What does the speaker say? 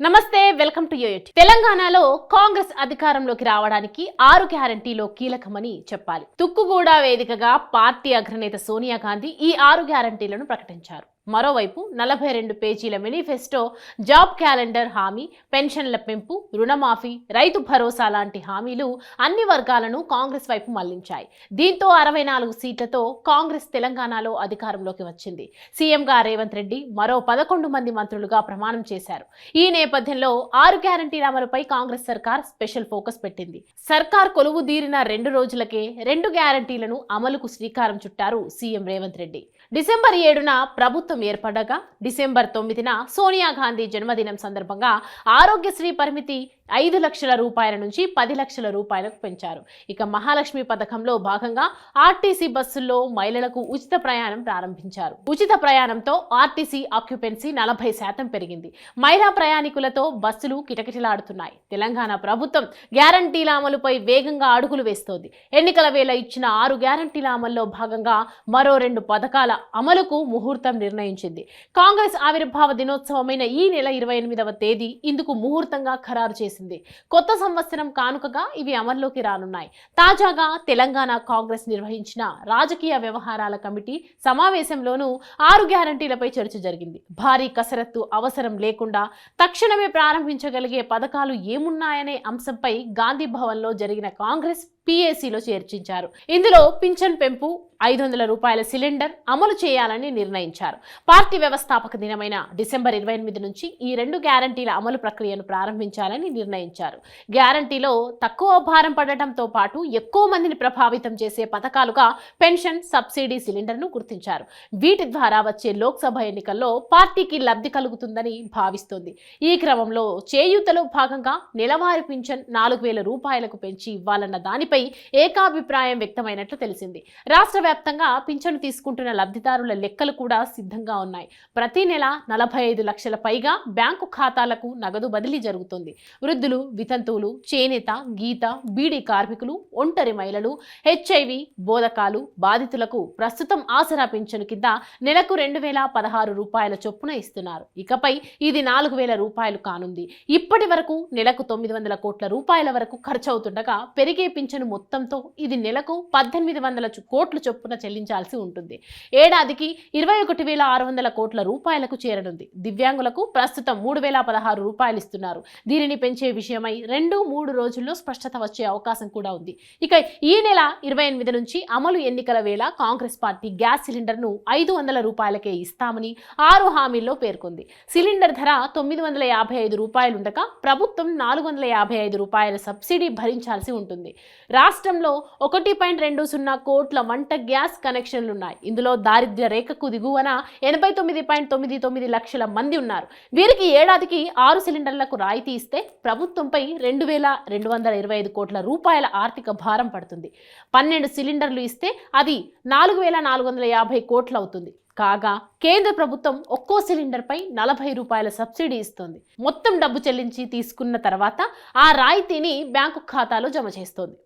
నమస్తే, welcome to యోయోటి. తెలంగాణలో కాంగ్రెస్ అధికారంలోకి రావడానికి 6 గ్యారంటీలో కీలకమని చెప్పాలి. తుక్కుగూడ వేదికగా పార్టీ అగ్రనేత సోనియా గాంధీ ఈ 6 గ్యారంటీలను ప్రకటించారు. మరోవైపు 42 పేజీల మేనిఫెస్టో జాబ్ క్యాలెండర్ హామీ, పెన్షన్ల పెంపు, రుణమాఫీ, రైతు భరోసా లాంటి హామీలు అన్ని వర్గాలను కాంగ్రెస్ వైపు మళ్లించాయి. దీంతో 64 సీట్లతో కాంగ్రెస్ తెలంగాణలో అధికారంలోకి వచ్చింది. సీఎంగా రేవంత్ రెడ్డి మరో 11 మంది మంత్రులుగా ప్రమాణం చేశారు. ఈ నేపథ్యంలో 6 గ్యారంటీల అమలుపై కాంగ్రెస్ సర్కార్ స్పెషల్ ఫోకస్ పెట్టింది. సర్కార్ కొలువు తీరిన 2 రోజులకే 2 గ్యారంటీలను అమలుకు శ్రీకారం చుట్టారు సీఎం రేవంత్ రెడ్డి. డిసెంబర్ 7న ప్రభుత్వం ఏర్పడగా డిసెంబర్ 9న సోనియా గాంధీ జన్మదినం సందర్భంగా ఆరోగ్యశ్రీ పరిమితి 5 లక్షల రూపాయల నుంచి 10 లక్షల రూపాయలకు పెంచారు. ఇక మహాలక్ష్మి పథకంలో భాగంగా ఆర్టీసీ బస్సుల్లో మహిళలకు ఉచిత ప్రయాణం ప్రారంభించారు. ఉచిత ప్రయాణంతో ఆర్టీసీ ఆక్యుపెన్సీ 40% పెరిగింది. మహిళా ప్రయాణికులతో బస్సులు కిటకిటలాడుతున్నాయి. తెలంగాణ ప్రభుత్వం గ్యారంటీల అమలుపై వేగంగా అడుగులు వేస్తోంది. ఎన్నికల వేళ ఇచ్చిన 6 గ్యారంటీల అమల్లో భాగంగా మరో 2 పథకాల అమలుకు ముహూర్తం నిర్ణయించింది. కాంగ్రెస్ ఆవిర్భావ దినోత్సవమైన ఈ నెల 28వ తేదీ ఇందుకు ముహూర్తంగా ఖరారు చేసింది. కొత్త సంవత్సరం కానుకగా ఇవి అమల్లోకి రానున్నాయి. తాజాగా తెలంగాణ కాంగ్రెస్ నిర్వహించిన రాజకీయ వ్యవహారాల కమిటీ సమావేశంలోనూ 6 గ్యారంటీలపై చర్చ జరిగింది. భారీ కసరత్తు అవసరం లేకుండా తక్షణమే ప్రారంభించగలిగే పథకాలు ఏమున్నాయనే అంశంపై గాంధీ భవన్లో జరిగిన కాంగ్రెస్ PACలో చర్చించారు. ఇందులో పింఛన్ పెంపు, 500 రూపాయల సిలిండర్ అమలు చేయాలని నిర్ణయించారు. పార్టీ వ్యవస్థాపక దినమైన డిసెంబర్ 28 నుంచి ఈ 2 గ్యారంటీల అమలు ప్రక్రియను ప్రారంభించాలని నిర్ణయించారు. గ్యారంటీలో తక్కువ భారం పడటంతో పాటు ఎక్కువ మందిని ప్రభావితం చేసే పథకాలుగా పెన్షన్, సబ్సిడీ, సిలిండర్ను గుర్తించారు. వీటి ద్వారా వచ్చే లోక్సభ ఎన్నికల్లో పార్టీకి లబ్ధి కలుగుతుందని భావిస్తోంది. ఈ క్రమంలో చేయూతలో భాగంగా నెలవారీ పింఛన్ 4000 రూపాయలకు పెంచి ఇవ్వాలన్న దానిపై ఏకాభిప్రాయం వ్యక్తమైనట్లు తెలిసింది. రాష్ట్ర వ్యాప్తంగా పింఛను తీసుకుంటున్న లబ్ధిదారుల లెక్కలు కూడా సిద్ధంగా ఉన్నాయి. ప్రతి నెల 45 లక్షల పైగా బ్యాంకు ఖాతాలకు నగదు బదిలీ జరుగుతుంది. వృద్ధులు, వితంతువులు, చేనేత, గీత, బీడీ కార్మికులు, ఒంటరి మహిళలు, HIV, బోధకాలు బాధితులకు ప్రస్తుతం ఆసరా పింఛను కింద నెలకు 2016 రూపాయల చొప్పున ఇస్తున్నారు. ఇకపై ఇది 4000 రూపాయలు కానుంది. ఇప్పటి వరకు నెలకు 900 కోట్ల రూపాయల వరకు ఖర్చు అవుతుండగా పెరిగే పింఛను మొత్తంతో ఇది నెలకు 1800 కోట్ల చొప్పున చెల్లించాల్సి ఉంటుంది. ఏడాదికి 21,600 కోట్ల రూపాయలకు చేరనుంది. దివ్యాంగులకు ప్రస్తుతం 3016 రూపాయలు ఇస్తున్నారు. దీనిని పెంచే విషయమై 2-3 రోజుల్లో స్పష్టత వచ్చే అవకాశం కూడా ఉంది. ఇక ఈ నెల 28 నుంచి అమలు ఎన్నికల వేళ కాంగ్రెస్ పార్టీ గ్యాస్ సిలిండర్ను 500 రూపాయలకే ఇస్తామని 6 హామీల్లో పేర్కొంది. సిలిండర్ ధర 955 రూపాయలుండగా ప్రభుత్వం 455 రూపాయల సబ్సిడీ భరించాల్సి ఉంటుంది. రాష్ట్రంలో 1.20 కోట్ల వంట గ్యాస్ కనెక్షన్లున్నాయి. ఇందులో దారిద్ర్య రేఖకు దిగువన 89.99 లక్షల మంది ఉన్నారు. వీరికి ఏడాదికి 6 సిలిండర్లకు రాయితీ ఇస్తే ప్రభుత్వంపై 2225 కోట్ల రూపాయల ఆర్థిక భారం పడుతుంది. 12 సిలిండర్లు ఇస్తే అది 4450 కోట్లు అవుతుంది. కాగా కేంద్ర ప్రభుత్వం ఒక్కో సిలిండర్పై 40 రూపాయల సబ్సిడీ ఇస్తోంది. మొత్తం డబ్బు చెల్లించి తీసుకున్న తర్వాత ఆ రాయితీని బ్యాంకు ఖాతాలో జమ చేస్తోంది.